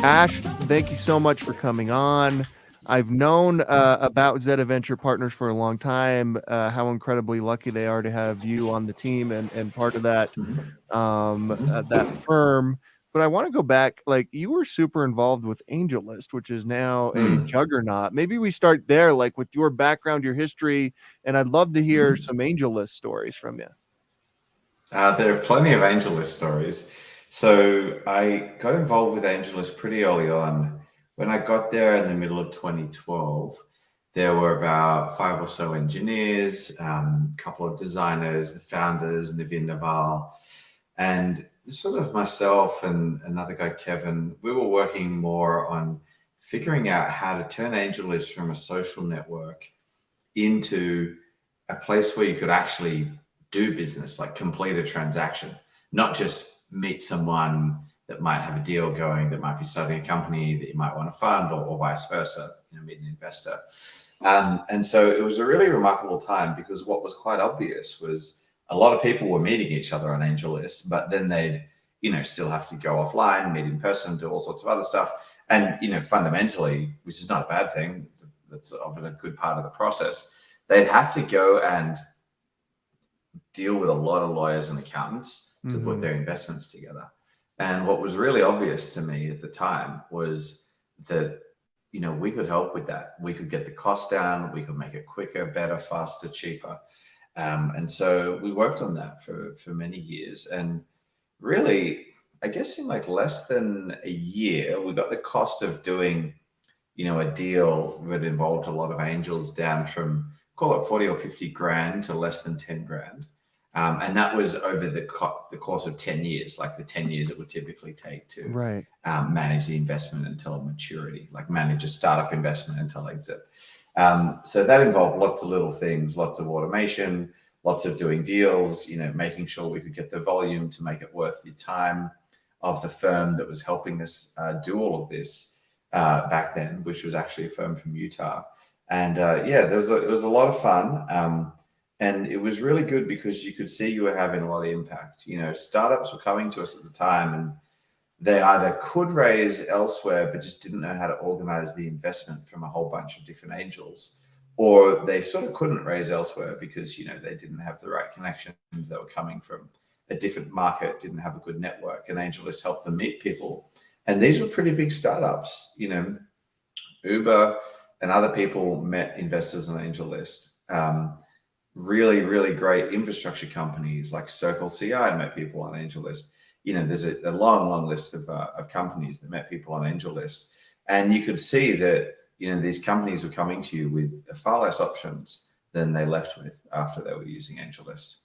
Ash, thank you so much for coming on. I've known about Zeta Venture Partners for a long time, how incredibly lucky they are to have you on the team and part of Mhm. that Mhm. firm. But I want to go back, like you were super involved with AngelList, which is now a Mm. juggernaut. Maybe we start there, like with your background, your history, and I'd love to hear Mhm. some AngelList stories from you. There are plenty of AngelList stories. So I got involved with AngelList pretty early on. When I got there in the middle of 2012, there were about five or so engineers, a couple of designers, the founders, Navin Naval, and sort of myself and another guy, Kevin. We were working more on figuring out how to turn AngelList from a social network into a place where you could actually do business, like complete a transaction, not just meet someone that might have a deal going, that might be starting a company that you might want to fund, or vice versa, meet an investor. And so it was a really remarkable time because what was quite obvious was a lot of people were meeting each other on AngelList, but then they'd, still have to go offline, meet in person, do all sorts of other stuff. And, fundamentally, which is not a bad thing, that's often a good part of the process, they'd have to go and deal with a lot of lawyers and accountants to put Mm-hmm. their investments together. And what was really obvious to me at the time was that, we could help with that. We could get the cost down, we could make it quicker, better, faster, cheaper. And so we worked on that for many years. And really, I guess in like less than a year, we got the cost of doing a deal that involved a lot of angels down from call it 40 or 50 grand to less than 10 grand. And that was over the course of 10 years, like the 10 years it would typically take to Right. manage the investment until maturity, like manage a startup investment until exit. So that involved lots of little things, lots of automation, lots of doing deals, making sure we could get the volume to make it worth the time of the firm that was helping us do all of this back then, which was actually a firm from Utah. And yeah, it was a lot of fun. And it was really good because you could see you were having a lot of impact. Startups were coming to us at the time and they either could raise elsewhere, but just didn't know how to organize the investment from a whole bunch of different angels, or they sort of couldn't raise elsewhere because, they didn't have the right connections. That were coming from a different market, didn't have a good network, and AngelList helped them meet people. And these were pretty big startups. Uber and other people met investors on AngelList. Really, really great infrastructure companies like Circle CI met people on AngelList. There's a long, long list of companies that met people on AngelList. And you could see that, these companies were coming to you with far less options than they left with after they were using AngelList.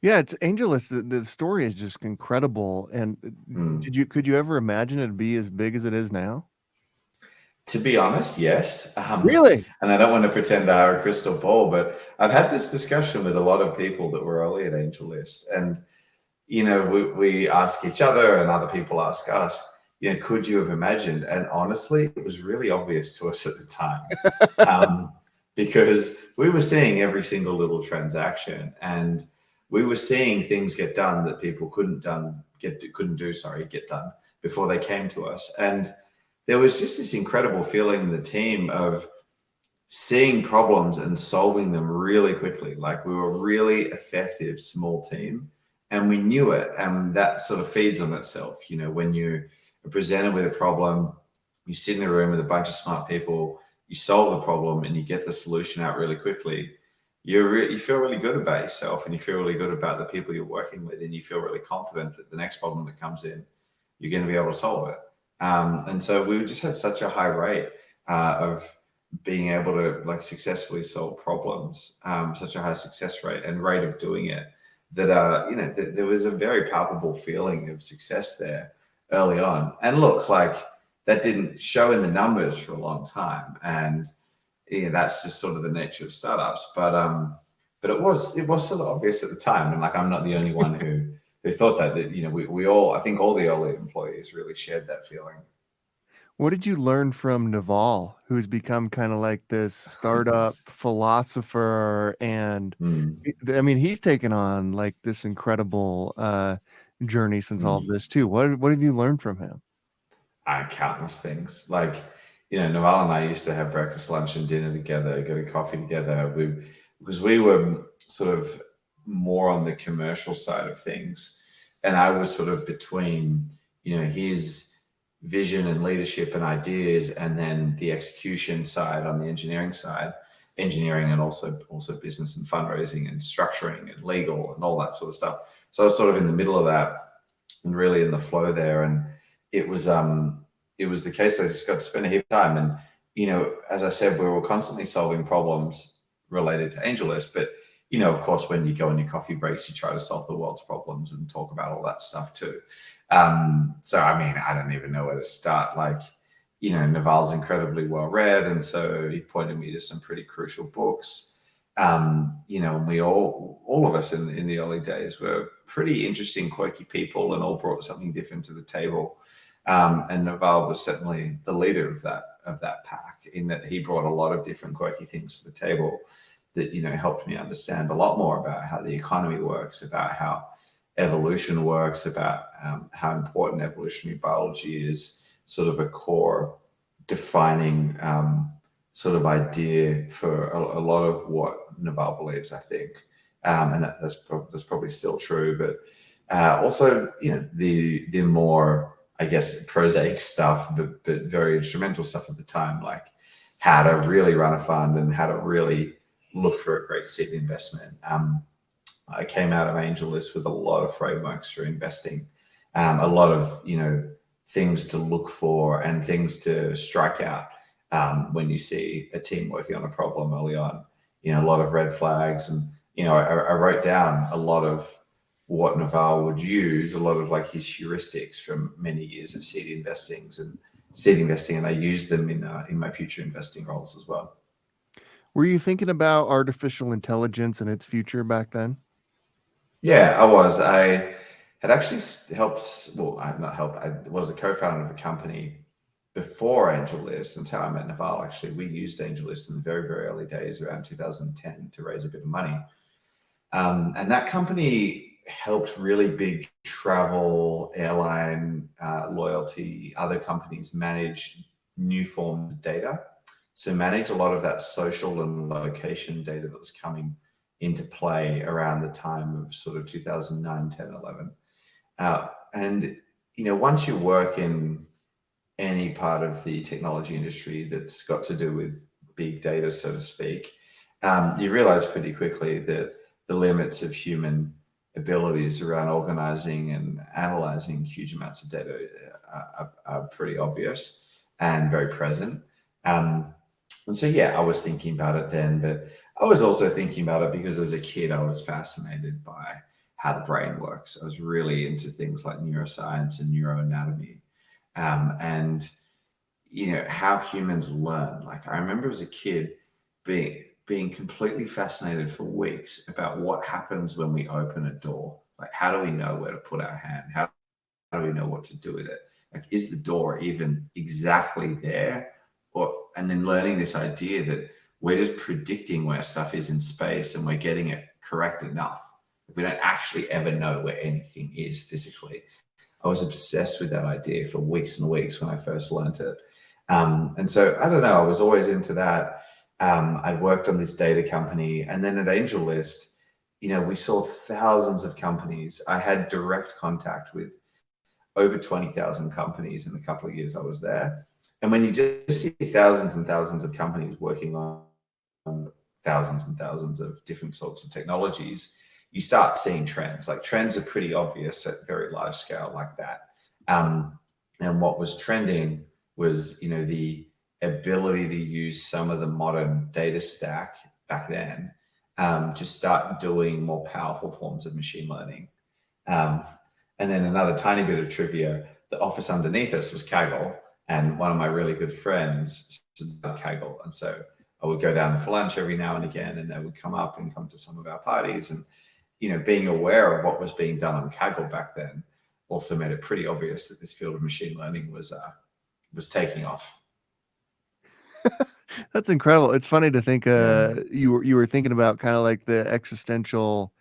Yeah, it's AngelList. The story is just incredible. And Hmm. could you ever imagine it'd be as big as it is now? To be honest, yes. Really? And I don't want to pretend I have a crystal ball, but I've had this discussion with a lot of people that were early at AngelList. And, we ask each other and other people ask us, could you have imagined? And honestly, it was really obvious to us at the time um, because we were seeing every single little transaction and we were seeing things get done that people couldn't do, sorry, get done before they came to us. And there was just this incredible feeling in the team of seeing problems and solving them really quickly. Like we were a really effective small team and we knew it. And that sort of feeds on itself. When you are presented with a problem, you sit in a room with a bunch of smart people, you solve the problem and you get the solution out really quickly. You feel really good about yourself and you feel really good about the people you're working with. And you feel really confident that the next problem that comes in, you're going to be able to solve it. And so we just had such a high rate of being able to like successfully solve problems, such a high success rate and rate of doing it that there was a very palpable feeling of success there early on. And look, like that didn't show in the numbers for a long time, and that's just sort of the nature of startups. But it was sort of obvious at the time, and like I'm not the only one who thought that we all, I think all the early employees really shared that feeling. What did you learn from Naval, who's become kind of like this startup philosopher? And Mm, I mean, he's taken on like this incredible journey since all of mm. this too. What have you learned from him? countless things. Like, Naval and I used to have breakfast, lunch, and dinner together, go to coffee together. Because we were sort of more on the commercial side of things, and I was sort of between, his vision and leadership and ideas, and then the execution side on the engineering side, engineering and also business and fundraising and structuring and legal and all that sort of stuff. So I was sort of in the middle of that and really in the flow there. And it was the case that I just got to spend a heap of time. And, as I said, we were constantly solving problems related to AngelList. But, of course, when you go on your coffee breaks, you try to solve the world's problems and talk about all that stuff too. So, I mean, I don't even know where to start. Like, Naval's incredibly well read. And so he pointed me to some pretty crucial books. And we all of us in the early days were pretty interesting, quirky people, and all brought something different to the table. And Naval was certainly the leader of that pack, in that he brought a lot of different quirky things to the table that helped me understand a lot more about how the economy works, about how evolution works, about how important evolutionary biology is, sort of a core defining sort of idea for a lot of what Naval believes, I think. And that's probably still true. But also, the more, I guess, prosaic stuff, but very instrumental stuff at the time, like how to really run a fund and how to really look for a great seed investment. I came out of AngelList with a lot of frameworks for investing, a lot of, things to look for and things to strike out when you see a team working on a problem early on. A lot of red flags. And, I wrote down a lot of what Naval would use, a lot of like his heuristics from many years of seed investing, and I use them in my future investing roles as well. Were you thinking about artificial intelligence and its future back then? Yeah, I was. I had actually helped. Well, I had not helped. I was a co-founder of a company before AngelList. And how I met Naval, actually, we used AngelList in the very, very early days, around 2010, to raise a bit of money. And that company helped really big travel, airline, loyalty, other companies manage new forms of data. So manage a lot of that social and location data that was coming into play around the time of sort of 2009, 10, 11. And, once you work in any part of the technology industry that's got to do with big data, so to speak, you realize pretty quickly that the limits of human abilities around organizing and analyzing huge amounts of data are pretty obvious and very present. And so, yeah, I was thinking about it then, but I was also thinking about it because as a kid, I was fascinated by how the brain works. I was really into things like neuroscience and neuroanatomy, and how humans learn. Like, I remember as a kid being completely fascinated for weeks about what happens when we open a door. Like, how do we know where to put our hand? How do we know what to do with it? Like, is the door even exactly there? And then learning this idea that we're just predicting where stuff is in space and we're getting it correct enough. We don't actually ever know where anything is physically. I was obsessed with that idea for weeks and weeks when I first learned it. And so, I don't know, I was always into that. I'd worked on this data company, and then at AngelList, we saw thousands of companies. I had direct contact with over 20,000 companies in the couple of years I was there. And when you just see thousands and thousands of companies working on thousands and thousands of different sorts of technologies, you start seeing trends. Like, trends are pretty obvious at very large scale like that. And what was trending was, the ability to use some of the modern data stack back then to start doing more powerful forms of machine learning. And then another tiny bit of trivia, the office underneath us was Kaggle, and one of my really good friends studied Kaggle. And so I would go down for lunch every now and again, and they would come up and come to some of our parties. And, being aware of what was being done on Kaggle back then also made it pretty obvious that this field of machine learning was taking off. That's incredible. It's funny to think Yeah. you were thinking about kind of like the existential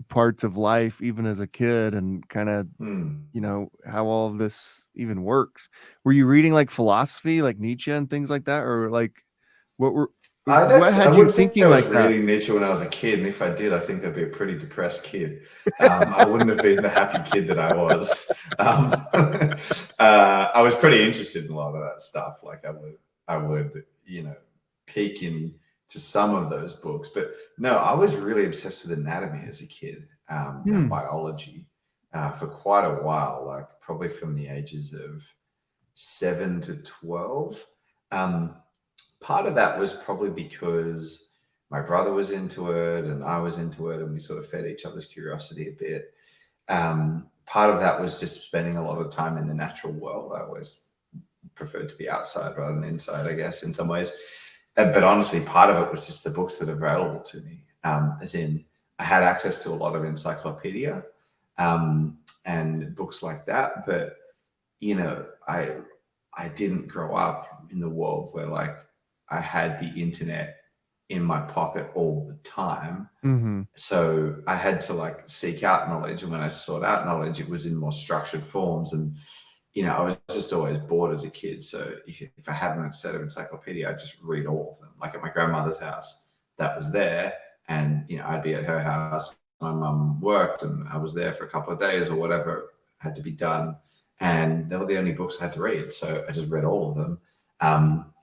parts of life, even as a kid, and kind of, Hmm. how all of this even works. Were you reading like philosophy, like Nietzsche and things like that, or like what were what I had you wouldn't say I thinking was like that? reading Nietzsche when I was a kid, and if I did, I think I'd be a pretty depressed kid. I wouldn't have been the happy kid that I was. I was pretty interested in a lot of that stuff. Like I would, peek into some of those books, but no, I was really obsessed with anatomy as a kid, and Hmm. biology, for quite a while, like probably from the ages of 7 to 12. Um, Part of that was probably because my brother was into it and I was into it, and we sort of fed each other's curiosity a bit. Part of that was just spending a lot of time in the natural world. I always preferred to be outside rather than inside, I guess, in some ways. But honestly, part of it was just the books that are available to me. As in, I had access to a lot of encyclopedia, and books like that. But you know, I didn't grow up in the world where like I had the internet in my pocket all the time. Mm-hmm. So I had to like seek out knowledge. And when I sought out knowledge, it was in more structured forms. And, I was just always bored as a kid. So if I had a set of encyclopedia, I'd just read all of them. Like at my grandmother's house, that was there. And, I'd be at her house. My mum worked and I was there for a couple of days or whatever had to be done. And they were the only books I had to read. So I just read all of them.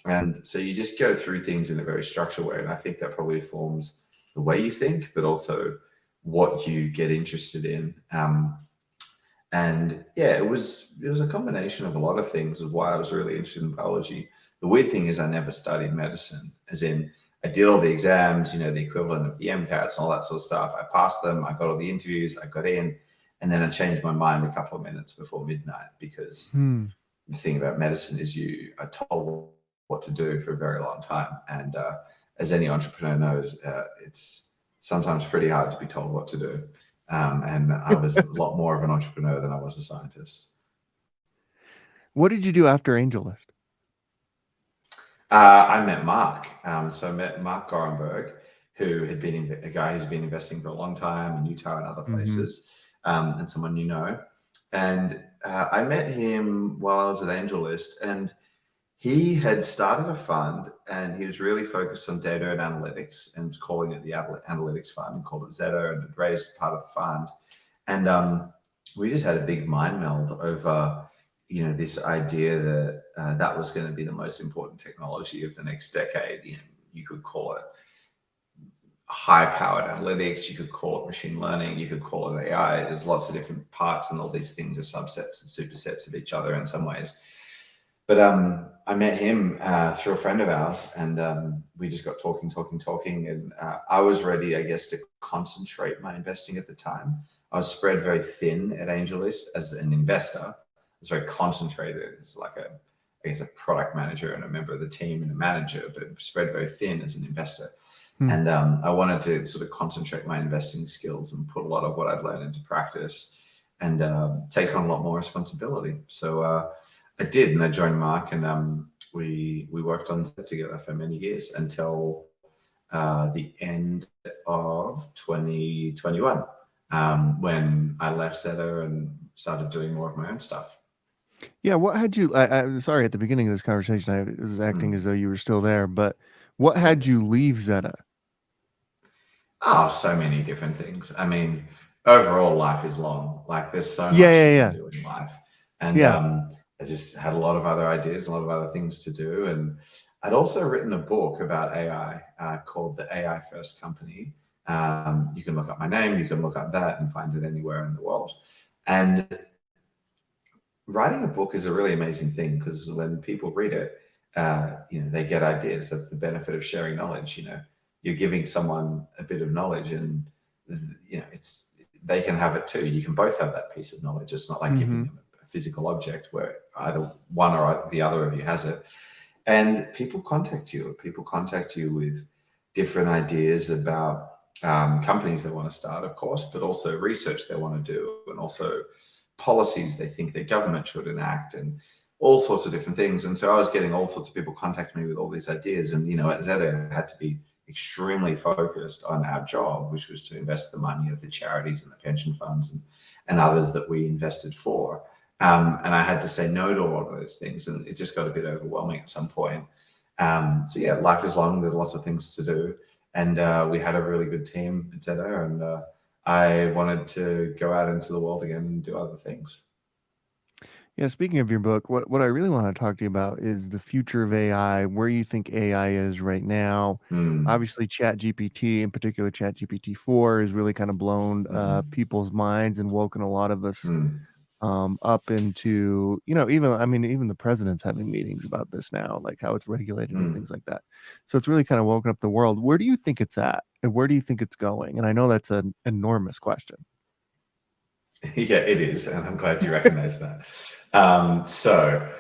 And so you just go through things in a very structured way. And I think that probably forms the way you think, but also what you get interested in. And yeah, it was a combination of a lot of things of why I was really interested in biology. The weird thing is I never studied medicine, as in I did all the exams, the equivalent of the MCATs and all that sort of stuff. I passed them, I got all the interviews, I got in, and then I changed my mind a couple of minutes before midnight because Hmm. the thing about medicine is you are told what to do for a very long time. And as any entrepreneur knows, it's sometimes pretty hard to be told what to do. And I was a lot more of an entrepreneur than I was a scientist. What did you do after AngelList? I met Mark. So I met Mark Gorenberg, who had been a guy who's been investing for a long time in Utah and other Mm-hmm. places, and someone you know. And I met him while I was at AngelList, and he had started a fund and he was really focused on data and analytics and was calling it the Analytics Fund and called it Zeta and had raised part of the fund. And we just had a big mind meld over, this idea that that was going to be the most important technology of the next decade. You could call it high-powered analytics, you could call it machine learning, you could call it AI. There's lots of different parts, and all these things are subsets and supersets of each other in some ways. But I met him through a friend of ours, and we just got talking, and I was ready, I guess, to concentrate my investing at the time. I was spread very thin at AngelList as an investor. I was very concentrated as like I guess, a product manager and a member of the team and a manager, but spread very thin as an investor. Hmm. And I wanted to sort of concentrate my investing skills and put a lot of what I'd learned into practice and take on a lot more responsibility. So I did, and I joined Mark, and we worked on it together for many years until the end of 2021, when I left Zeta and started doing more of my own stuff. Yeah, what had you? I'm sorry, at the beginning of this conversation, I was acting as though you were still there, but what had you leave Zeta? Oh, so many different things. I mean, overall, life is long. Like, there's so Yeah, much you yeah, can yeah, do in life. And yeah. I just had a lot of other ideas, a lot of other things to do. And I'd also written a book about AI called The AI First Company. You can look up my name, you can look up that and find it anywhere in the world. And writing a book is a really amazing thing because when people read it, they get ideas. That's the benefit of sharing knowledge. You're giving someone a bit of knowledge, and it's they can have it too. You can both have that piece of knowledge. It's not like giving Mm-hmm. them a physical object where either one or the other of you has it. And people contact you. People contact you with different ideas about companies they want to start, of course, but also research they want to do, and also policies they think their government should enact, and all sorts of different things. And so I was getting all sorts of people contact me with all these ideas. And at Zeta, I had to be extremely focused on our job, which was to invest the money of the charities and the pension funds and others that we invested for. And I had to say no to all of those things, and it just got a bit overwhelming at some point. So yeah, life is long. There's lots of things to do, and we had a really good team, etc. And I wanted to go out into the world again and do other things. Yeah, speaking of your book, what I really want to talk to you about is the future of AI, where you think AI is right now. Mm, Obviously, ChatGPT, in particular, ChatGPT 4, has really kind of blown mhm, people's minds and woken a lot of us mm, up into, you know, even, I mean, even the president's having meetings about this now, like how it's regulated and things mm. like that. So it's really kind of woken up the world. Where do you think it's at? And where do you think it's going? And I know that's an enormous question. Yeah, it is, and I'm glad you recognize that. So,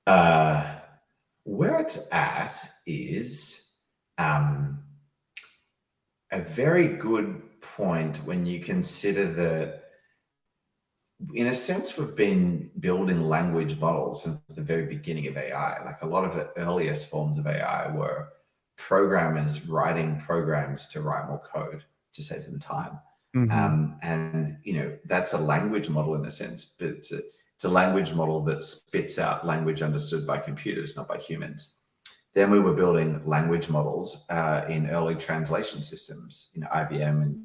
uh, where it's at is um, a very good point when you consider that, in a sense, we've been building language models since the very beginning of AI. Like a lot of the earliest forms of AI were programmers writing programs to write more code to save them time. Hmm. And that's a language model in a sense, but it's a language model that spits out language understood by computers, not by humans. Then we were building language models in early translation systems. IBM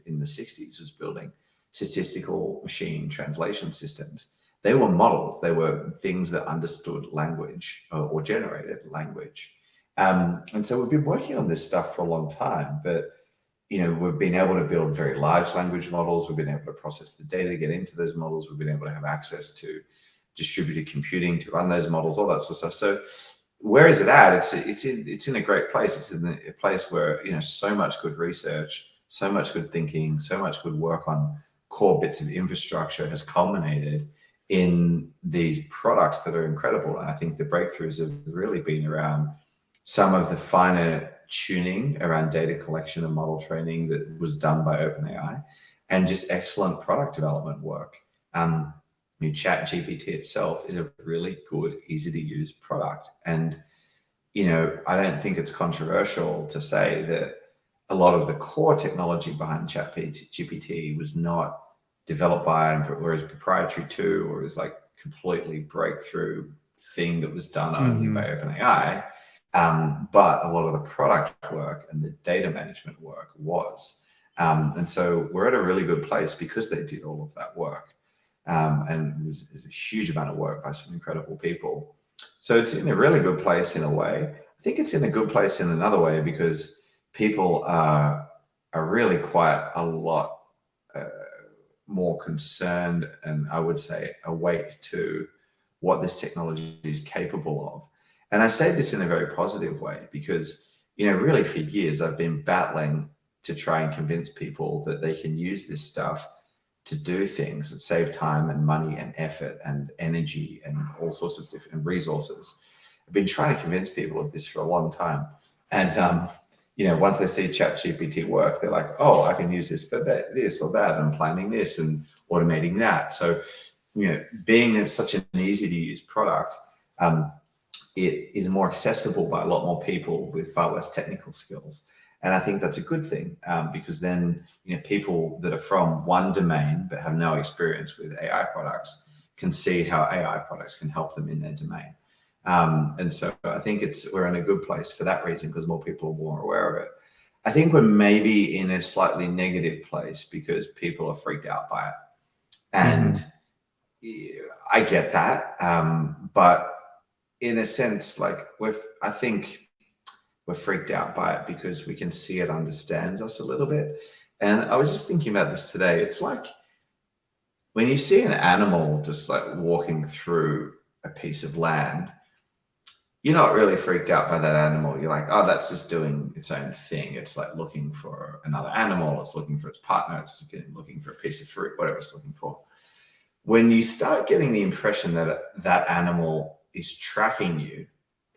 in the 60s was building statistical machine translation systems. They were models, they were things that understood language or generated language. And so we've been working on this stuff for a long time, but we've been able to build very large language models. We've been able to process the data, get into those models. We've been able to have access to distributed computing to run those models, all that sort of stuff. So where is it at? It's in a great place. It's in a place where so much good research, so much good thinking, so much good work on core bits of infrastructure has culminated in these products that are incredible. And I think the breakthroughs have really been around some of the finer tuning around data collection and model training that was done by OpenAI, and just excellent product development work. Chat GPT itself is a really good, easy to use product. And, I don't think it's controversial to say that a lot of the core technology behind Chat GPT was not developed by, or is proprietary to, or is like completely breakthrough thing that was done only by Hmm. OpenAI. But a lot of the product work and the data management work was. And so we're at a really good place because they did all of that work. And it was a huge amount of work by some incredible people. So it's in a really good place in a way. I think it's in a good place in another way because people are really quite a lot uh, more concerned, and I would say awake to what this technology is capable of. And I say this in a very positive way because, really for years I've been battling to try and convince people that they can use this stuff to do things that save time and money and effort and energy and all sorts of different resources. I've been trying to convince people of this for a long time. And, once they see ChatGPT work, they're like, oh, I can use this for this or that. I'm planning this and automating that. So, being such an easy to use product, it is more accessible by a lot more people with far less technical skills. And I think that's a good thing because then people that are from one domain but have no experience with AI products can see how AI products can help them in their domain. And so I think we're in a good place for that reason because more people are more aware of it. I think we're maybe in a slightly negative place because people are freaked out by it. Hmm. And I get that. But in a sense, like I think we're freaked out by it because we can see it understands us a little bit. And I was just thinking about this today. It's like when you see an animal just like walking through a piece of land, you're not really freaked out by that animal. You're like, oh, that's just doing its own thing. It's like looking for another animal. It's looking for its partner. It's looking for a piece of fruit, whatever it's looking for. When you start getting the impression that that animal is tracking you,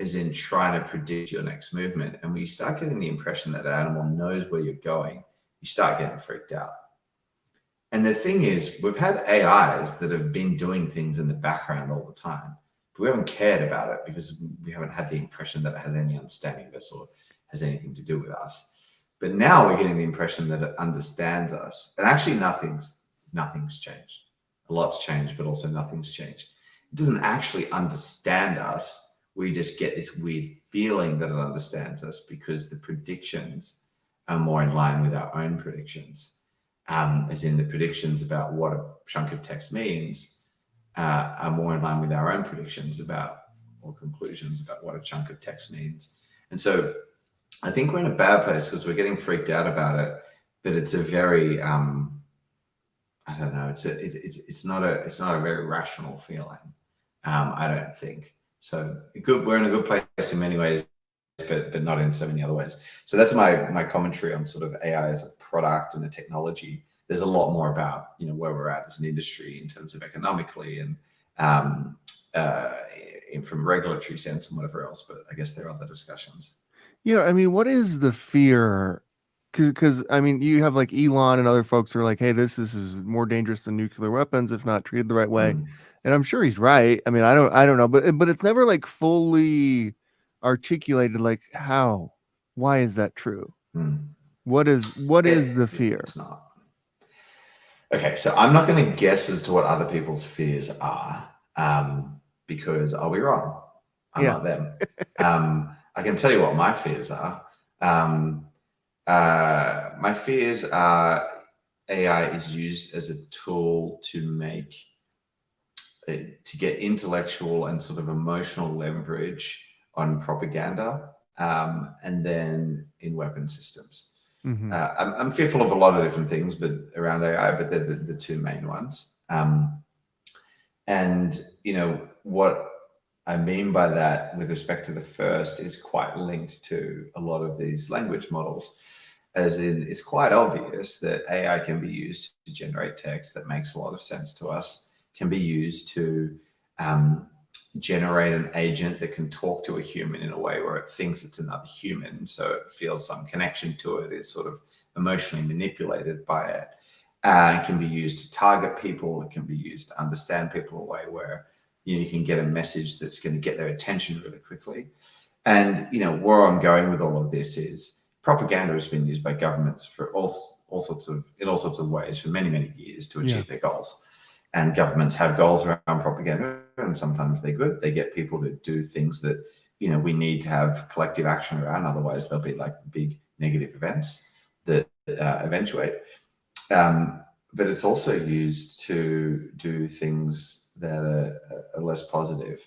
as in trying to predict your next movement, and when you start getting the impression that that animal knows where you're going, you start getting freaked out. And the thing is, we've had AIs that have been doing things in the background all the time, but we haven't cared about it because we haven't had the impression that it has any understanding of us or has anything to do with us. But now we're getting the impression that it understands us, and actually nothing's changed. A lot's changed, but also nothing's changed. It doesn't actually understand us. We just get this weird feeling that it understands us because the predictions are more in line with our own predictions, as in the predictions about what a chunk of text means are more in line with our own predictions about, or conclusions about, what a chunk of text means. And so I think we're in a bad place because we're getting freaked out about it, but it's a very I don't know. It's not a very rational feeling. I don't think so. We're in a good place in many ways, but not in so many other ways. So that's my commentary on sort of AI as a product and a technology. There's a lot more about where we're at as an industry in terms of economically and from a regulatory sense and whatever else. But I guess there are other discussions. I mean, what is the fear? Because I mean, you have like Elon and other folks who are like, hey, this is more dangerous than nuclear weapons if not treated the right way. And I'm sure he's right. I mean, I don't know, but it's never like fully articulated, like why is that true? What is the fear? It's not. Okay, so I'm not going to guess as to what other people's fears are, because I'll be wrong. I'm not them. I can tell you what my fears are. My fears are AI is used as a tool to get intellectual and sort of emotional leverage on propaganda, and then in weapon systems. I'm fearful of a lot of different things, but around AI, but they're the two main ones. And what I mean by that with respect to the first is quite linked to a lot of these language models, as in it's quite obvious that AI can be used to generate text that makes a lot of sense to us, can be used to generate an agent that can talk to a human in a way where it thinks it's another human, so it feels some connection to it, is sort of emotionally manipulated by it. It can be used to target people. It can be used to understand people in a way where you can get a message that's going to get their attention really quickly. And where I'm going with all of this is propaganda has been used by governments for all sorts of ways for many years to achieve their goals. And governments have goals around propaganda, and sometimes they're good. They get people to do things that we need to have collective action around. Otherwise, there'll be like big negative events that eventuate. But it's also used to do things that are less positive.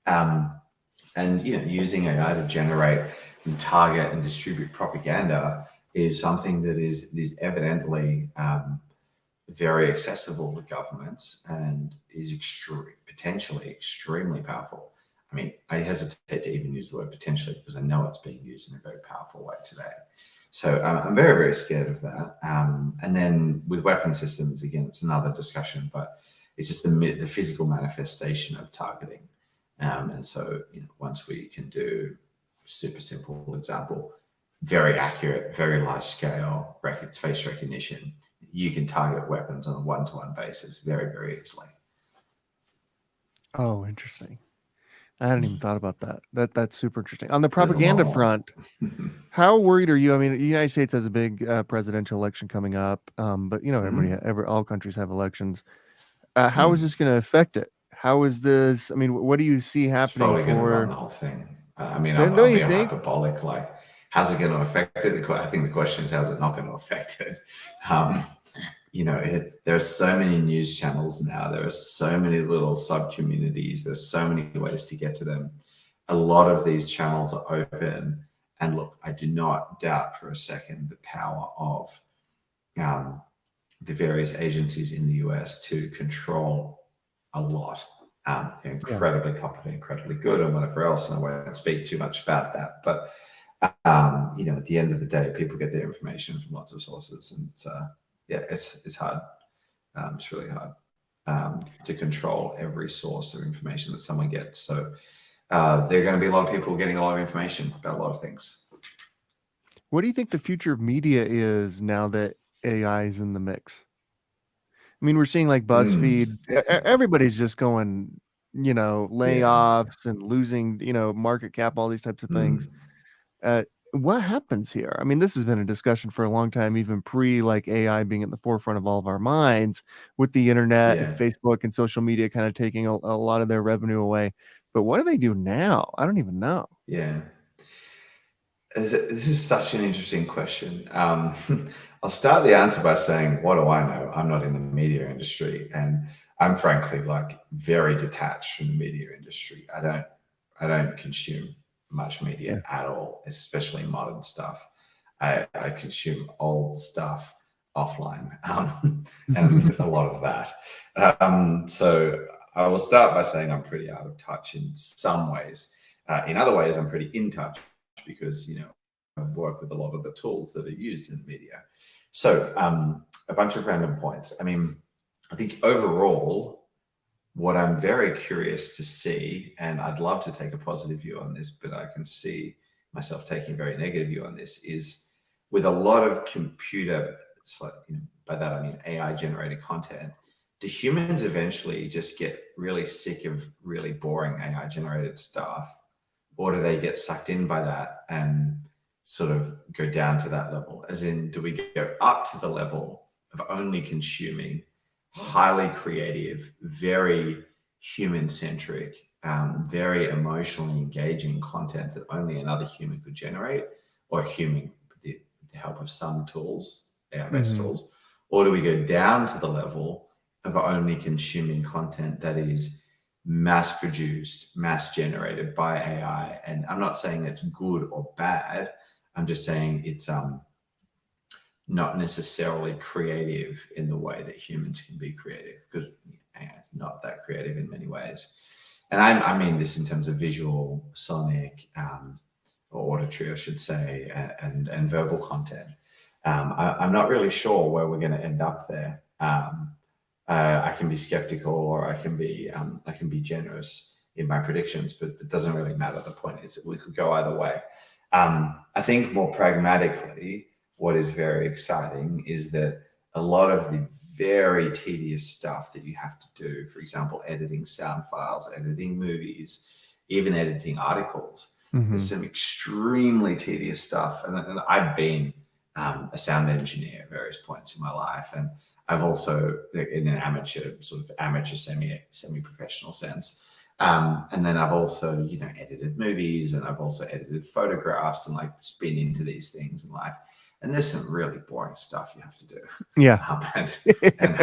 And using AI to generate and target and distribute propaganda is something that is evidently very accessible to governments and is potentially extremely powerful. I mean, I hesitate to even use the word potentially because I know it's being used in a very powerful way today. So I'm very, very scared of that. And then with weapon systems, again, it's another discussion, but it's just the physical manifestation of targeting. And so once we can do super simple example, very accurate, very large scale face recognition, you can target weapons on a one-to-one basis very, very easily. Oh, interesting. I hadn't even thought about that. That's super interesting. On the propaganda front, how worried are you? I mean, the United States has a big presidential election coming up, but all countries have elections. How is this going to affect it? How is this? I mean, what do you see happening? It's probably going to run the whole thing. I mean, Don't I'm you being think? hyperbolic. Like, how's it going to affect it? I think the question is, how's it not going to affect it? There are so many news channels now. There are so many little sub-communities. There's so many ways to get to them. A lot of these channels are open. And look, I do not doubt for a second the power of the various agencies in the US to control a lot. They're incredibly competent, incredibly good, and whatever else. And I won't speak too much about that. But, at the end of the day, people get their information from lots of sources. And it's hard. It's really hard to control every source of information that someone gets. So there are going to be a lot of people getting a lot of information about a lot of things. What do you think the future of media is now that AI is in the mix? I mean, we're seeing like BuzzFeed. Everybody's just going, layoffs and losing, market cap, all these types of things. what happens here? I mean, this has been a discussion for a long time, even pre like AI being at the forefront of all of our minds, with the internet and Yeah, Facebook and social media kind of taking a lot of their revenue away. But what do they do now? I don't even know. yeah. This is such an interesting question. I'll start the answer by saying, what do I know? I'm not in the media industry, and I'm frankly like very detached from the media industry. I don't consume much media Yeah. at all, especially modern stuff. I consume old stuff offline, and a lot of that. So I will start by saying I'm pretty out of touch in some ways. In other ways, I'm pretty in touch because I work with a lot of the tools that are used in media. So a bunch of random points. I mean, I think overall, what I'm very curious to see, and I'd love to take a positive view on this, but I can see myself taking a very negative view on this, is with a lot of computer, so, by that I mean AI generated content, do humans eventually just get really sick of really boring AI generated stuff? Or do they get sucked in by that and sort of go down to that level? As in, do we go up to the level of only consuming highly creative, very human centric, very emotionally engaging content that only another human could generate, or a human with the help of some tools, AI-based Hmm. tools? Or do we go down to the level of only consuming content that is mass produced, mass generated by AI? And I'm not saying it's good or bad. I'm just saying it's not necessarily creative in the way that humans can be creative, because AI is not that creative in many ways. And I mean this in terms of visual, sonic, or auditory, I should say, and verbal content. I'm not really sure where we're going to end up there. I can be skeptical, or I can be generous in my predictions, but it doesn't really matter. The point is that we could go either way. I think more pragmatically, what is very exciting is that a lot of the very tedious stuff that you have to do, for example, editing sound files, editing movies, even editing articles, there's Hmm. some extremely tedious stuff. And I've been a sound engineer at various points in my life, and I've also, in an amateur, sort of amateur, semi-professional sense. And then I've also, edited movies, and I've also edited photographs, and like spin into these things in life. And there's some really boring stuff you have to do. Yeah. And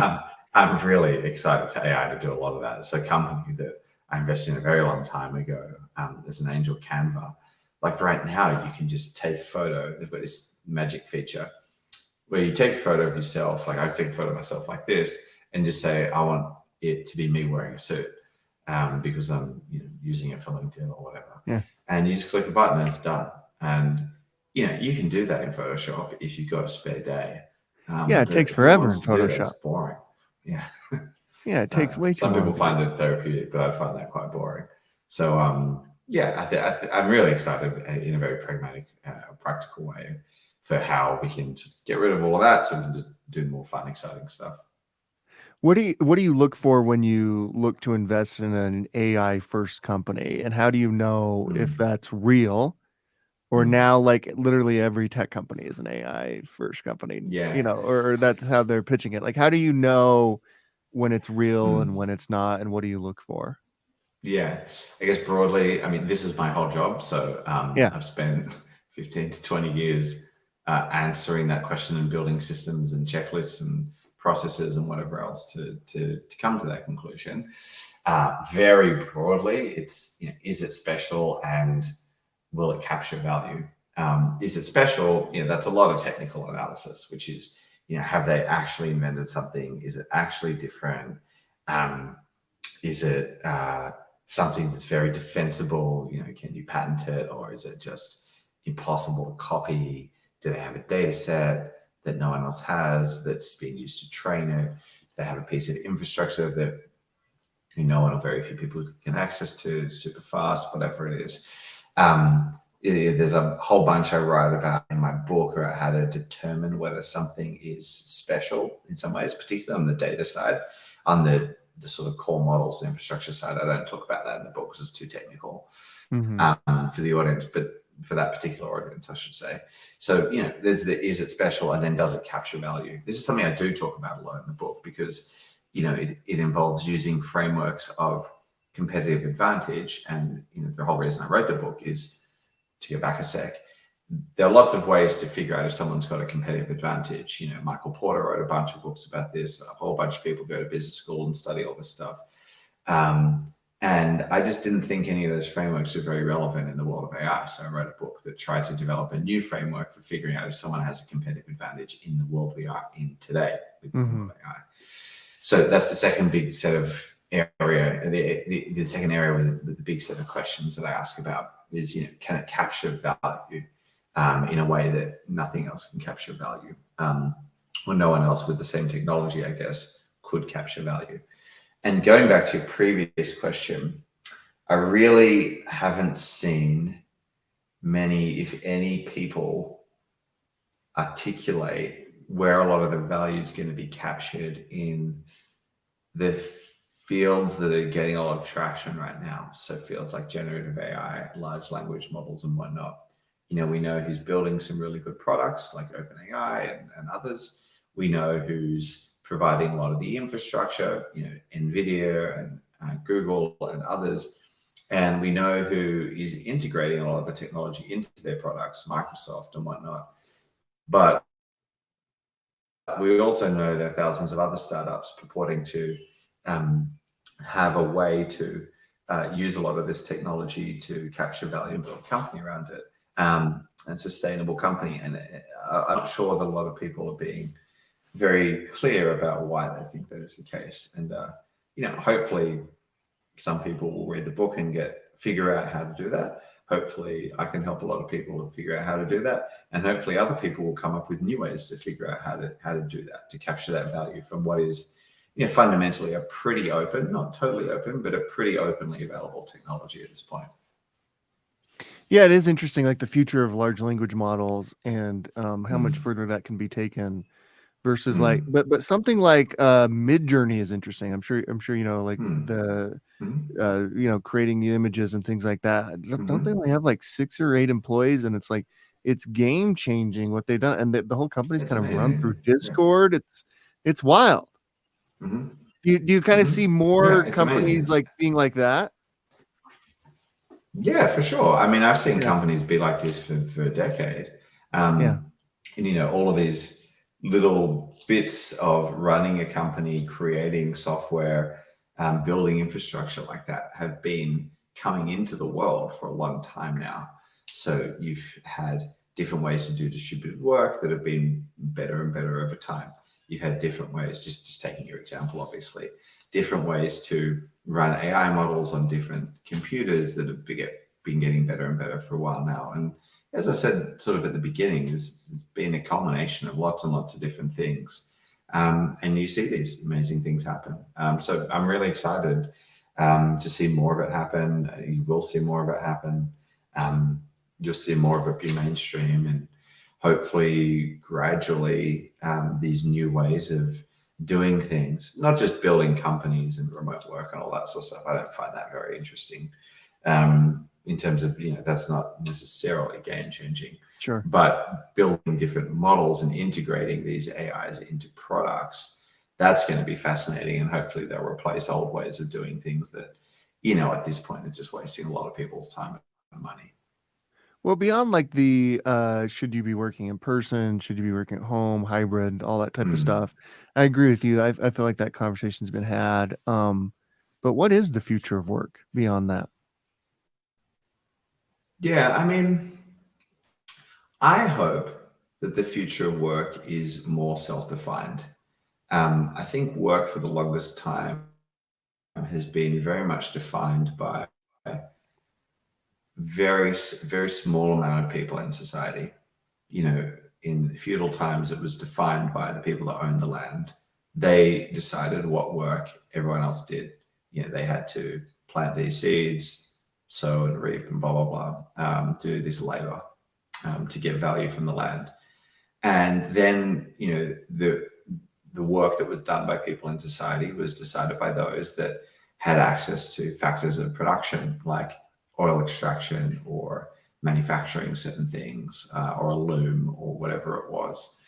I'm really excited for AI to do a lot of that. It's a company that I invested in a very long time ago. There's an Angel Canva. Like right now, you can just take a photo. They've got this magic feature where you take a photo of yourself. Like I take a photo of myself like this, and just say, I want it to be me wearing a suit, because I'm using it for LinkedIn or whatever. Yeah. And you just click a button and it's done. And you can do that in Photoshop if you've got a spare day. Yeah. It But takes who forever in wants to do that? It's Photoshop. boring. Yeah. Yeah. It takes way too Some people long to do find that. it therapeutic, but I find that quite boring. So yeah, I'm really excited in a very pragmatic, practical way for how we can get rid of all of that, so we can just do more fun, exciting stuff. What do you look for when you look to invest in an AI first company? And how do you know if Mm, that's real? Or mm. now, like literally every tech company is an AI first company, Yeah. or that's how they're pitching it. Like, how do you know when it's real and Mm. when it's not, and what do you look for? Yeah, I guess broadly, I mean, this is my whole job. So Yeah. I've spent 15 to 20 years answering that question and building systems and checklists and processes and whatever else to come to that conclusion. Very broadly, it's, is it special, and will it capture value? Is it special? That's a lot of technical analysis, which is, have they actually invented something? Is it actually different? Um, is it something that's very defensible? Can you patent it, or is it just impossible to copy? Do they have a data set that no one else has that's being used to train it? Do they have a piece of infrastructure that no one or very few people can access to, super fast, whatever it is? There's a whole bunch I write about in my book about how to determine whether something is special in some ways, particularly on the data side. On the sort of core models and infrastructure side, I don't talk about that in the book because it's too technical Hmm. for the audience. But for that particular audience, I should say. So, there's the is it special, and then does it capture value? This is something I do talk about a lot in the book because, it involves using frameworks of competitive advantage. And, the whole reason I wrote the book is, to go back a sec, there are lots of ways to figure out if someone's got a competitive advantage. Michael Porter wrote a bunch of books about this. A whole bunch of people go to business school and study all this stuff. And I just didn't think any of those frameworks are very relevant in the world of AI. So I wrote a book that tried to develop a new framework for figuring out if someone has a competitive advantage in the world we are in today with the world of AI. So that's the second big set of area. The second area with the big set of questions that I ask about is, can it capture value in a way that nothing else can capture value? Or no one else with the same technology, I guess, could capture value. And going back to your previous question, I really haven't seen many, if any, people articulate where a lot of the value is going to be captured in the fields that are getting a lot of traction right now. So fields like generative AI, large language models, and whatnot. We know who's building some really good products like OpenAI and others. We know who's providing a lot of the infrastructure, NVIDIA and Google and others. And we know who is integrating a lot of the technology into their products, Microsoft and whatnot. But we also know there are thousands of other startups purporting to have a way to use a lot of this technology to capture value and build a company around it, and sustainable company. And I'm not sure that a lot of people are being very clear about why they think that is the case. And, hopefully some people will read the book and figure out how to do that. Hopefully I can help a lot of people to figure out how to do that. And hopefully other people will come up with new ways to figure out how to do that, to capture that value from what is, fundamentally a pretty open, not totally open, but a pretty openly available technology at this point. Yeah, it is interesting, like the future of large language models and how much further that can be taken versus but something like Mid-Journey is interesting. I'm sure like the creating the images and things like that. Don't they only have like 6 or 8 employees, and it's like it's game changing what they've done, and the whole company's It's kind of run through amazing. Discord. It's wild. Do you kind of see more companies amazing. like being like that? Yeah, for sure. I mean, I've seen companies be like this for a decade. And, all of these little bits of running a company, creating software, building infrastructure like that have been coming into the world for a long time now. So you've had different ways to do distributed work that have been better and better over time. You've had different ways, just taking your example, obviously, different ways to run AI models on different computers that have been getting better and better for a while now. And as I said, sort of at the beginning, it's been a culmination of lots and lots of different things. And you see these amazing things happen. So I'm really excited to see more of it happen. You will see more of it happen. You'll see more of it be mainstream, and hopefully gradually these new ways of doing things, not just building companies and remote work and all that sort of stuff. I don't find that very interesting in terms of, that's not necessarily game changing. Sure. But building different models and integrating these AIs into products, that's going to be fascinating. And hopefully they'll replace old ways of doing things that, at this point are just wasting a lot of people's time and money. Well, beyond like the should you be working in person, should you be working at home, hybrid, all that type of stuff, I agree with you. I feel like that conversation's been had. But what is the future of work beyond that? Yeah, I mean, I hope that the future of work is more self-defined. I think work for the longest time has been very much defined by very, very small amount of people in society. In feudal times, it was defined by the people that owned the land. They decided what work everyone else did. They had to plant these seeds, sow and reap and blah, blah, blah, do this labor to get value from the land. And then, the work that was done by people in society was decided by those that had access to factors of production, like oil extraction or manufacturing certain things, or a loom or whatever it was.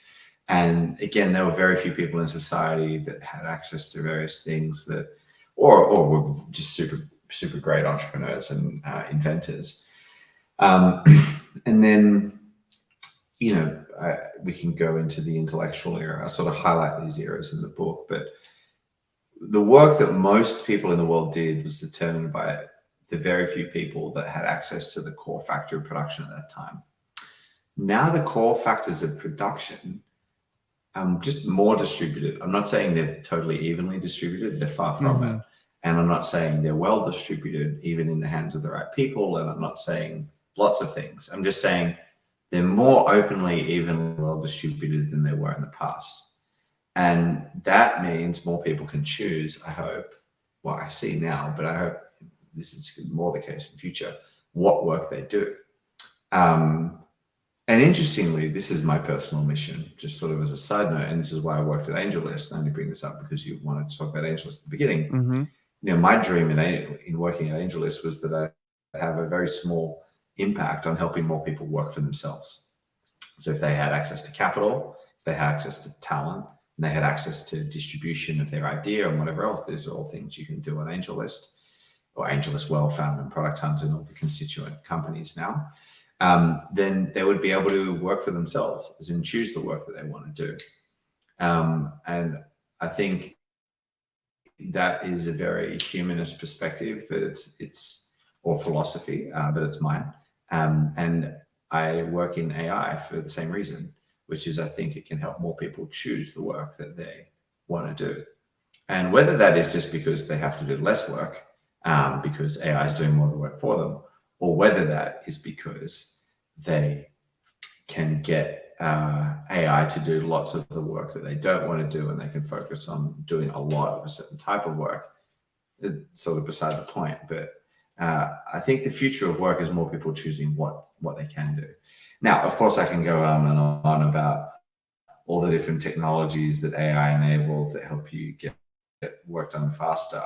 And again, there were very few people in society that had access to various things that, or were just super great entrepreneurs and inventors. And then, we can go into the intellectual era. I sort of highlight these eras in the book, but the work that most people in the world did was determined by the very few people that had access to the core factor of production at that time. Now the core factors of production just more distributed. I'm not saying they're totally evenly distributed. They're far from it. And I'm not saying they're well distributed, even in the hands of the right people. And I'm not saying lots of things. I'm just saying they're more openly, evenly well distributed than they were in the past. And that means more people can choose, I hope. Well, I see now, but I hope this is more the case in future, what work they do. And interestingly, this is my personal mission, just sort of as a side note, and this is why I worked at AngelList. I only bring this up because you wanted to talk about AngelList at the beginning. My dream in working at AngelList was that I have a very small impact on helping more people work for themselves. So if they had access to capital, if they had access to talent, and they had access to distribution of their idea and whatever else, these are all things you can do on AngelList or AngelList Well, Found, and Product Hunt, and all the constituent companies now. Then they would be able to work for themselves, as in choose the work that they want to do. And I think that is a very humanist perspective, but it's or philosophy, but it's mine. And I work in AI for the same reason, which is I think it can help more people choose the work that they want to do. And whether that is just because they have to do less work, because AI is doing more of the work for them, or whether that is because they can get AI to do lots of the work that they don't want to do, and they can focus on doing a lot of a certain type of work. It's sort of beside the point, but I think the future of work is more people choosing what they can do. Now, of course, I can go on and on about all the different technologies that AI enables that help you get work done faster.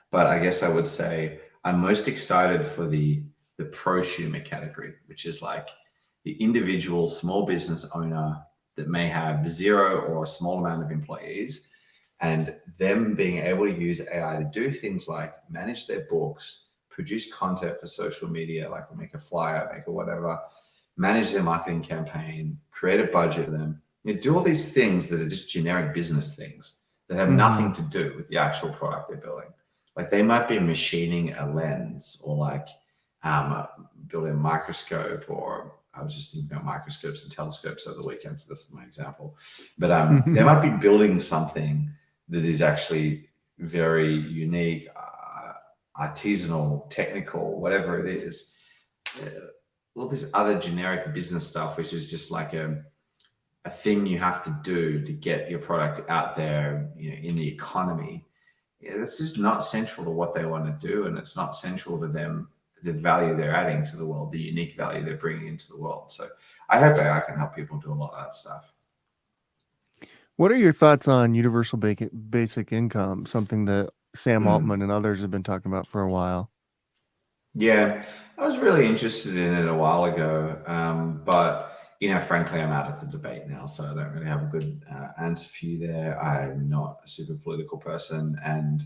But I guess I would say I'm most excited for the prosumer category, which is like the individual small business owner that may have zero or a small amount of employees, and them being able to use AI to do things like manage their books, produce content for social media, like make a flyer, make a whatever, manage their marketing campaign, create a budget for them, do all these things that are just generic business things that have nothing to do with the actual product they're building. Like they might be machining a lens, or like building a microscope, or I was just thinking about microscopes and telescopes over the weekend, so that's my example. But they might be building something that is actually very unique, artisanal, technical, whatever it is. All this other generic business stuff, which is just like a thing you have to do to get your product out there, in the economy. It's just not central to what they want to do, and it's not central to them, the value they're adding to the world, the unique value they're bringing into the world. So I hope AI can help people do a lot of that stuff. What are your thoughts on universal basic income, something that Sam Altman and others have been talking about for a while? Yeah, I was really interested in it a while ago, but frankly, I'm out of the debate now, so I don't really have a good answer for you there. I'm not a super political person, and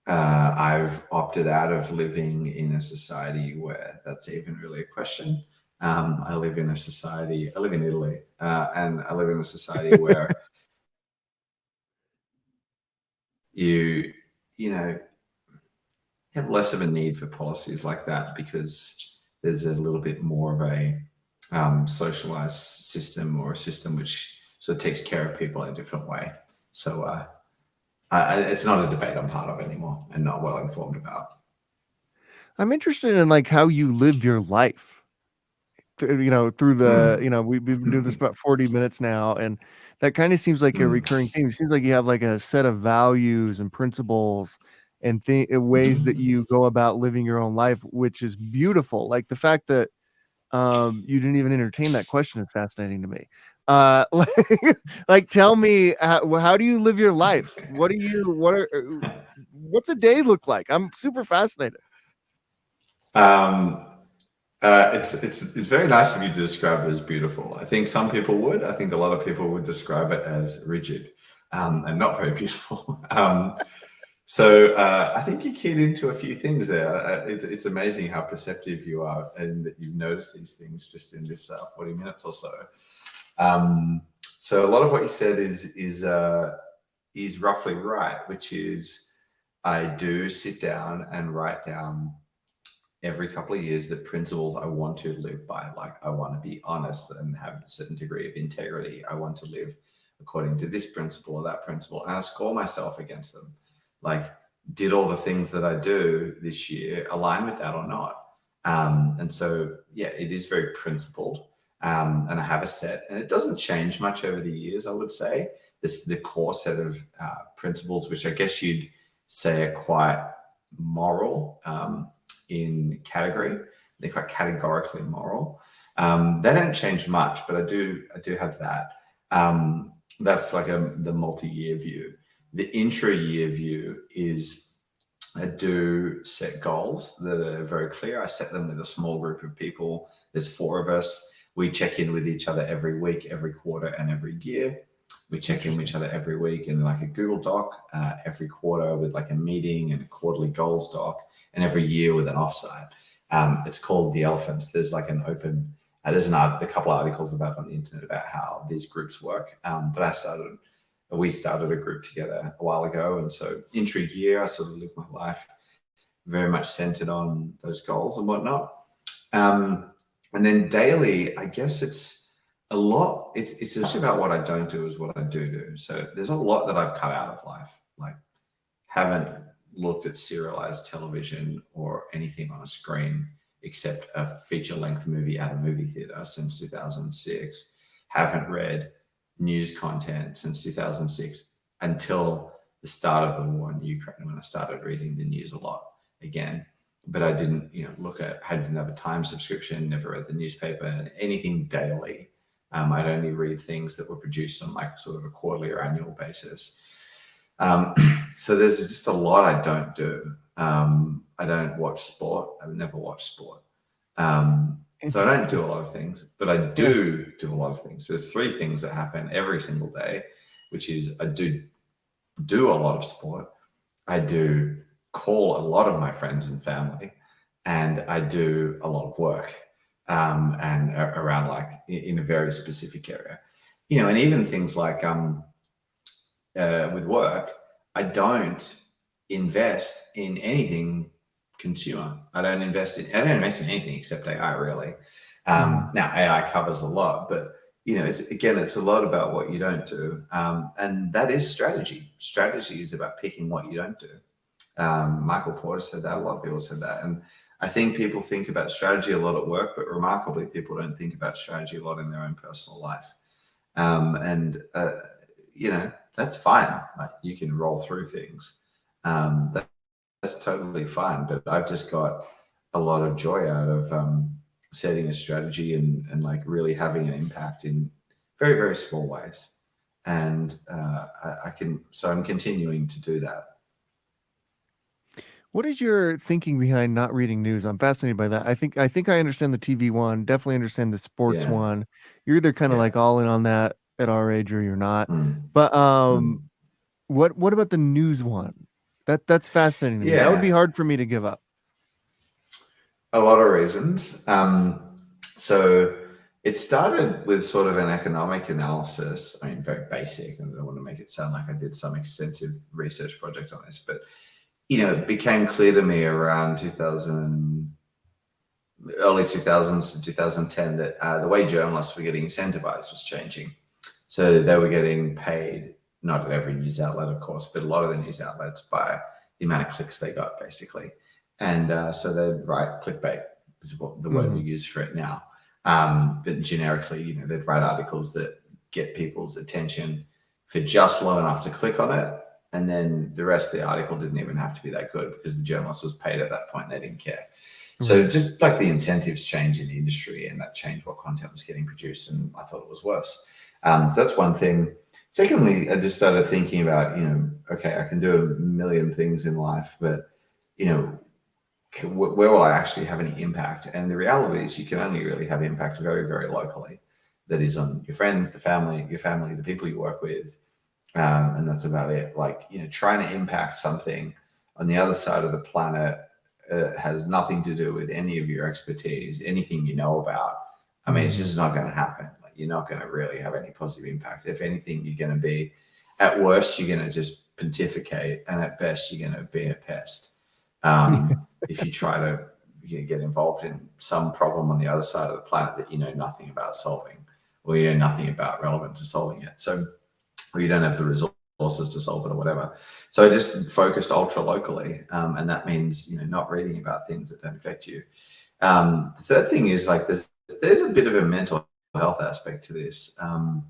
I've opted out of living in a society where that's even really a question. I live in Italy, and I live in a society where you have less of a need for policies like that, because there's a little bit more of a socialized system, or a system which sort of takes care of people in a different way. So it's not a debate I'm part of anymore, and not well informed about. I'm interested in like how you live your life. Through the, we've been doing this about 40 minutes now, and that kind of seems like a recurring theme. It seems like you have like a set of values and principles and ways that you go about living your own life, which is beautiful. Like the fact that you didn't even entertain that question is fascinating to me. Like, like tell me, how do you live your life? What's a day look like? I'm super fascinated. It's very nice of you to describe it as beautiful. I think some people would. I think a lot of people would describe it as rigid, and not very beautiful. I think you keyed into a few things there. It's amazing how perceptive you are, and that you've noticed these things just in this 40 minutes or so. So a lot of what you said is roughly right, which is I do sit down and write down every couple of years the principles I want to live by. Like, I want to be honest and have a certain degree of integrity. I want to live according to this principle or that principle, and I score myself against them. Like, did all the things that I do this year align with that or not? And so, yeah, it is very principled. And I have a set, and it doesn't change much over the years, I would say. This is the core set of principles, which I guess you'd say are quite moral in category. They're quite categorically moral. They don't change much, but I do have that. That's like the multi-year view. The intra-year view is I do set goals that are very clear. I set them with a small group of people. There's 4 of us. We check in with each other every week, every quarter, and every year. We check in with each other every week in like a Google Doc, every quarter with like a meeting and a quarterly goals doc, and every year with an offsite. It's called The Elephants. There's like an open, there's a couple of articles about on the internet about how these groups work. But we started a group together a while ago. And so intra-year, I sort of live my life very much centered on those goals and whatnot. And then daily, I guess it's a lot. It's as much about what I don't do as what I do. So there's a lot that I've cut out of life. Like, haven't looked at serialized television or anything on a screen except a feature-length movie at a movie theater since 2006. Haven't read news content since 2006 until the start of the war in Ukraine, when I started reading the news a lot again. But I didn't, I didn't have a Time subscription, never read the newspaper and anything daily. I'd only read things that were produced on like sort of a quarterly or annual basis. So there's just a lot I don't do. I don't watch sport. I've never watched sport. So I don't do a lot of things, but I do a lot of things. There's 3 things that happen every single day, which is I do a lot of sport. I do call a lot of my friends and family, and I do a lot of work, and around like in a very specific area, and even things like with work, I don't invest in anything consumer. I don't invest in anything except AI, really. Now AI covers a lot, but it's a lot about what you don't do, and that is strategy. Strategy is about picking what you don't do. Michael Porter said that. A lot of people said that, and I think people think about strategy a lot at work, but remarkably, people don't think about strategy a lot in their own personal life. That's fine. Like, you can roll through things. That's totally fine. But I've just got a lot of joy out of setting a strategy and like really having an impact in very, very small ways. And I'm continuing to do that. What is your thinking behind not reading news? I'm fascinated by that. I think I understand the TV one, definitely understand the sports Yeah. one. You're either kind of Yeah. like all in on that at our age or you're not. Mm. But Mm. what about the news one? That's fascinating to me. That would be Yeah. hard for me to give up. A lot of reasons. So it started with sort of an economic analysis. I mean, very basic, and I don't want to make it sound like I did some extensive research project on this, but it became clear to me around early 2000s to 2010 that the way journalists were getting incentivized was changing. So they were getting paid, not at every news outlet, of course, but a lot of the news outlets by the amount of clicks they got, basically. And so they'd write clickbait, is what the word we use for it now. But generically, they'd write articles that get people's attention for just long enough to click on it. And then the rest of the article didn't even have to be that good because the journalist was paid at that point. They didn't care. So just like the incentives changed in the industry, and that changed what content was getting produced. And I thought it was worse. So that's one thing. Secondly, I just started thinking about, okay, I can do a million things in life, but, where will I actually have any impact? And the reality is you can only really have impact very, very locally. That is on your friends, your family, the people you work with. And that's about it. Like, trying to impact something on the other side of the planet has nothing to do with any of your expertise, anything you know about. I mean, it's just not going to happen. Like, you're not going to really have any positive impact. If anything, you're going to be, at worst, you're going to just pontificate, and at best, you're going to be a pest. If you try to get involved in some problem on the other side of the planet that you know nothing about solving, or you know nothing about relevant to solving it. So, or you don't have the resources to solve it or whatever. So I just focused ultra locally. And that means, not reading about things that don't affect you. The third thing is like, there's a bit of a mental health aspect to this.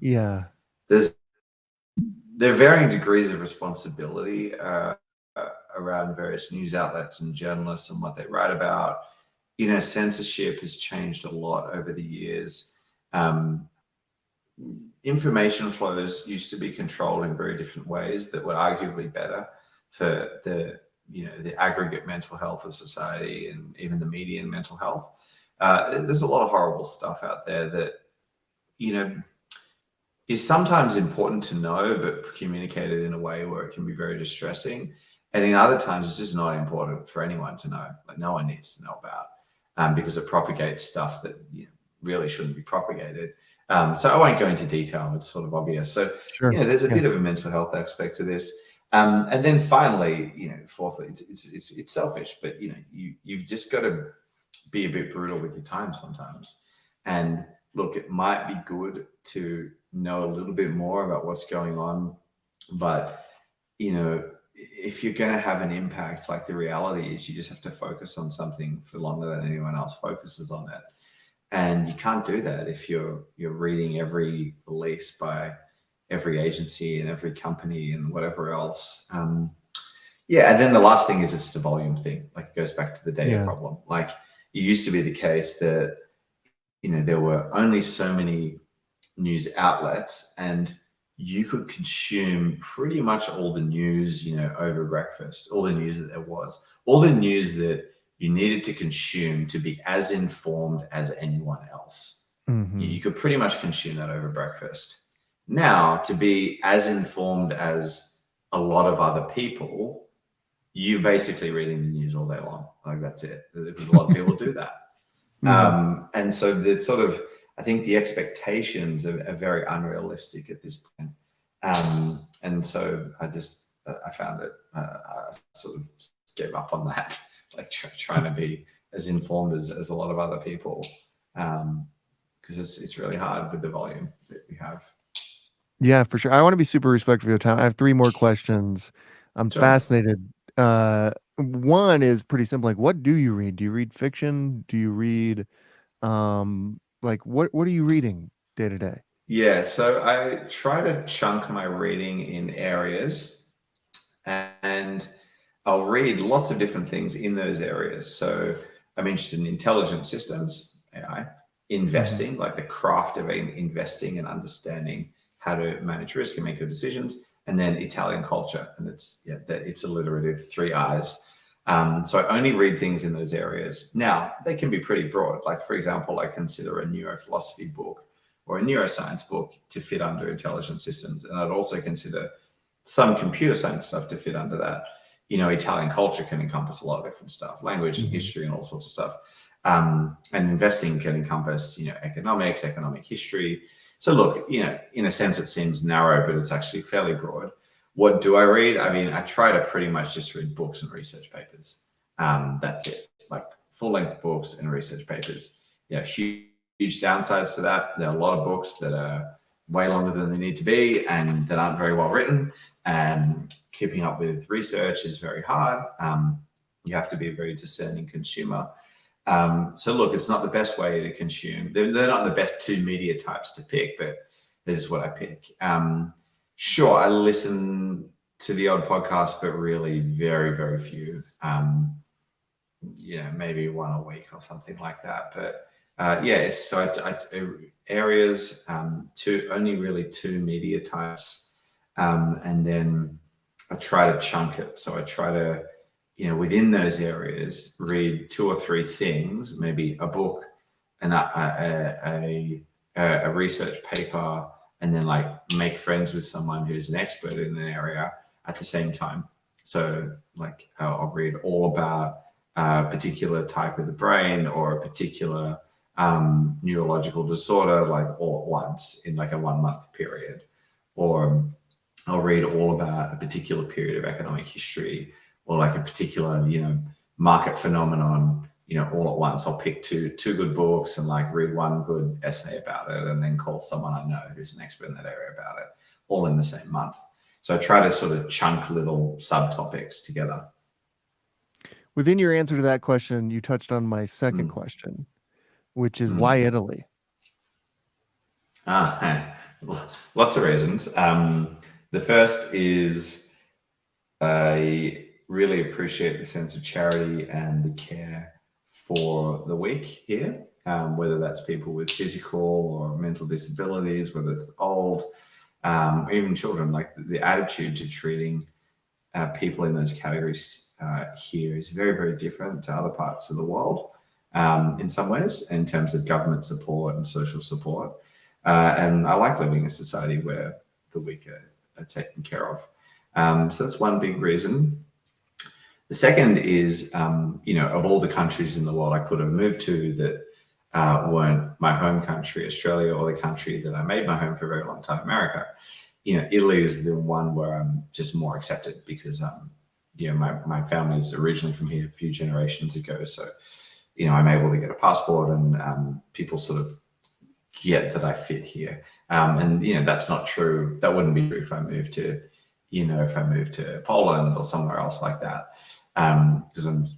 Yeah. There are varying degrees of responsibility around various news outlets and journalists and what they write about. Censorship has changed a lot over the years. Information flows used to be controlled in very different ways that were arguably better for the aggregate mental health of society and even the median mental health. There's a lot of horrible stuff out there that is sometimes important to know, but communicated in a way where it can be very distressing. And in other times, it's just not important for anyone to know. Like, no one needs to know about, because it propagates stuff that really shouldn't be propagated. So I won't go into detail. It's sort of obvious. So, Sure. There's a bit of a mental health aspect to this. And then finally, fourthly, it's selfish, but you've just got to be a bit brutal with your time sometimes. And look, it might be good to know a little bit more about what's going on, but if you're going to have an impact, like, the reality is you just have to focus on something for longer than anyone else focuses on it. And you can't do that if you're reading every release by every agency and every company and whatever else. And then the last thing is it's the volume thing. Like, it goes back to the data problem. Like, it used to be the case that there were only so many news outlets, and you could consume pretty much all the news, over breakfast, all the news that there was, all the news that you needed to consume to be as informed as anyone else. You could pretty much consume that over breakfast. Now, to be as informed as a lot of other people, you're basically reading the news all day long. Like, that's it. Because a lot of people do that. And so the sort of, I think the expectations are very unrealistic at this point. And so I found it, I sort of gave up on that, like trying to be as informed as a lot of other people, because it's really hard with the volume that we have. Yeah, for sure. I want to be super respectful of your time. I have 3 more questions. I'm Sure. fascinated. One is pretty simple. Like, what do you read? Do you read fiction? Do you read, like, what are you reading day to day? Yeah, so I try to chunk my reading in areas, and I'll read lots of different things in those areas. So I'm interested in intelligent systems, AI, investing, like the craft of investing and understanding how to manage risk and make good decisions, and then Italian culture. And it's alliterative, 3 I's. So I only read things in those areas. Now, they can be pretty broad. Like, for example, I consider a neurophilosophy book or a neuroscience book to fit under intelligent systems. And I'd also consider some computer science stuff to fit under that. Italian culture can encompass a lot of different stuff, language and history and all sorts of stuff. And investing can encompass, economics, economic history. So look, in a sense, it seems narrow, but it's actually fairly broad. What do I read? I mean, I try to pretty much just read books and research papers. That's it, like full-length books and research papers. Huge downsides to that. There are a lot of books that are way longer than they need to be and that aren't very well written. And keeping up with research is very hard. You have to be a very discerning consumer. So look, it's not the best way to consume. They're not the best 2 media types to pick, but that is what I pick. Sure, I listen to the odd podcast, but really very, very few. Maybe 1 a week or something like that. But it's so areas, only really 2 media types, and then I try to chunk it. So I try to, within those areas, read 2 or 3 things, maybe a book and a research paper, and then like make friends with someone who's an expert in an area at the same time. So like I'll read all about a particular type of the brain or a particular neurological disorder, like all at once in like a 1-month period. Or I'll read all about a particular period of economic history or like a particular, market phenomenon, all at once. I'll pick two good books and like read one good essay about it and then call someone I know who's an expert in that area about it, all in the same month. So I try to sort of chunk little subtopics together. Within your answer to that question, you touched on my second question, which is why Italy? Lots of reasons. The first is I really appreciate the sense of charity and the care for the weak here, whether that's people with physical or mental disabilities, whether it's old, or even children. Like the attitude to treating people in those categories here is very, very different to other parts of the world in some ways, in terms of government support and social support. And I like living in a society where the weak are taken care of. So that's one big reason. The second is, of all the countries in the world I could have moved to that weren't my home country, Australia, or the country that I made my home for a very long time, America, Italy is the one where I'm just more accepted because, my family is originally from here a few generations ago. So, I'm able to get a passport and people sort of get that I fit here. And that's not true. That wouldn't be true if I moved to Poland or somewhere else like that. Because I'm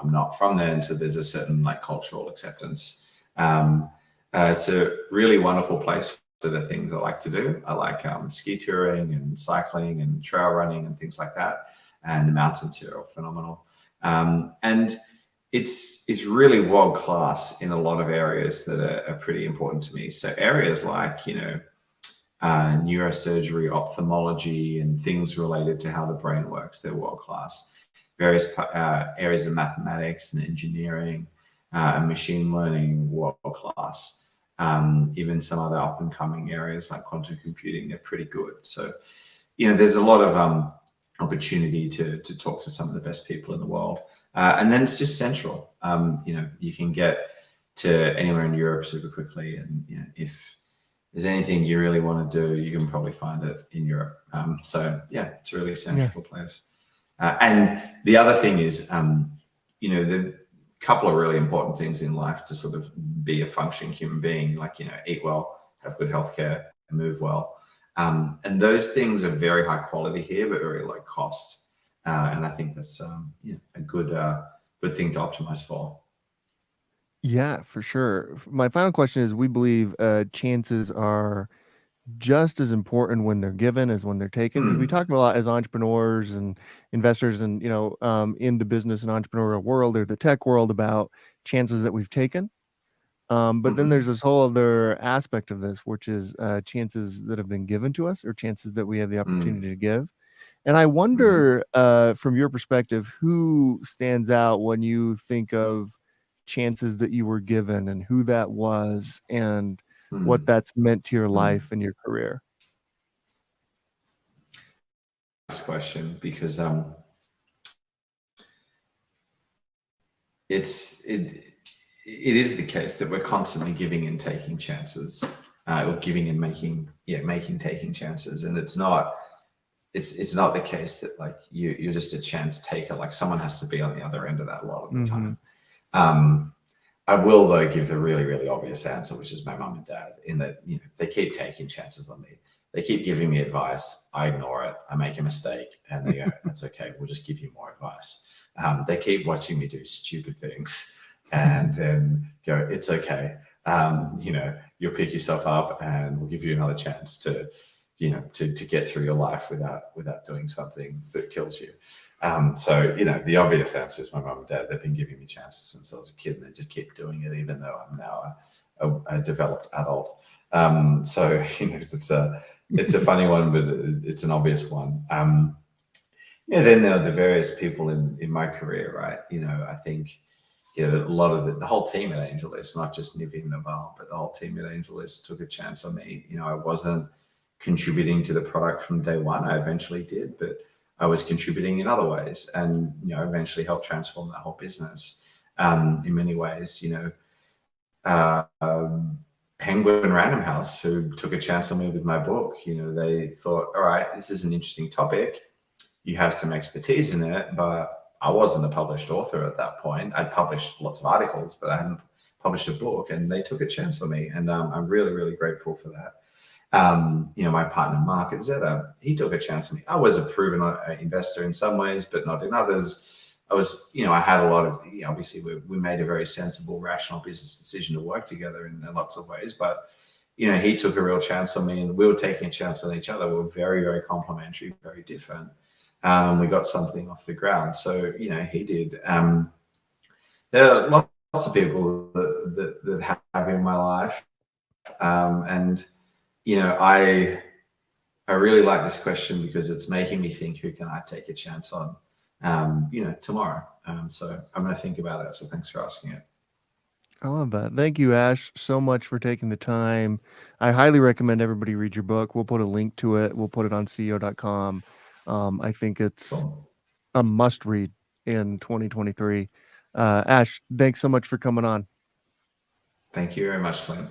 not from there, and so there's a certain like cultural acceptance. It's a really wonderful place for the things I like to do. I like ski touring and cycling and trail running and things like that. And the mountains here are phenomenal. And it's really world class in a lot of areas that are pretty important to me. So areas like neurosurgery, ophthalmology, and things related to how the brain works, they're world class. Various areas of mathematics and engineering and machine learning, world class. Even some other up and coming areas like quantum computing, they're pretty good. So, there's a lot of opportunity to talk to some of the best people in the world. And then it's just central. You can get to anywhere in Europe super quickly. And, if there's anything you really want to do, you can probably find it in Europe. So yeah, it's a really central place. And the other thing is, the couple of really important things in life to sort of be a functioning human being, like, eat well, have good healthcare, and move well. And those things are very high quality here, but very low cost. And I think that's a good thing to optimize for. Yeah, for sure. My final question is, we believe chances are just as important when they're given as when they're taken, because we talk a lot as entrepreneurs and investors and in the business and entrepreneurial world or the tech world about chances that we've taken, but then there's this whole other aspect of this, which is chances that have been given to us or chances that we have the opportunity to give. And I wonder, from your perspective, who stands out when you think of chances that you were given and who that was and what that's meant to your life and your career? This question, because it is the case that we're constantly giving and taking chances, or giving and taking chances, and it's not the case that like you're just a chance taker. Like someone has to be on the other end of that a lot of the time. I will though give the really, really obvious answer, which is my mom and dad, in that they keep taking chances on me. They keep giving me advice. I ignore it. I make a mistake, and they go, "That's okay. We'll just give you more advice." They keep watching me do stupid things, and then go, "It's okay. You'll pick yourself up, and we'll give you another chance to get through your life without doing something that kills you." So the obvious answer is my mum and dad. They've been giving me chances since I was a kid, and they just keep doing it, even though I'm now a developed adult. So it's a funny one, but it's an obvious one. Yeah, then there are the various people in my career, right? I think a lot of the whole team at AngelList, not just Nivi and Naval, but the whole team at AngelList took a chance on me. I wasn't contributing to the product from day one. I eventually did, but I was contributing in other ways, and eventually helped transform that whole business in many ways. Uh, um, Penguin Random House, who took a chance on me with my book. They thought, all right, this is an interesting topic. You have some expertise in it, but I wasn't a published author at that point. I'd published lots of articles, but I hadn't published a book, and they took a chance on me, and I'm really, really grateful for that. My partner Mark at Zeta, he took a chance on me. I was a proven investor in some ways, but not in others. I had a lot of, obviously we made a very sensible, rational business decision to work together in lots of ways, but he took a real chance on me, and we were taking a chance on each other. We were very, very complementary, very different. We got something off the ground. So, he did. There are lots of people that have in my life. And, I really like this question because it's making me think, who can I take a chance on, tomorrow? So I'm going to think about it. So thanks for asking it. I love that. Thank you, Ash, so much for taking the time. I highly recommend everybody read your book. We'll put a link to it. We'll put it on CEO.com. I think it's Cool. a must read in 2023. Ash, thanks so much for coming on. Thank you very much, Clint.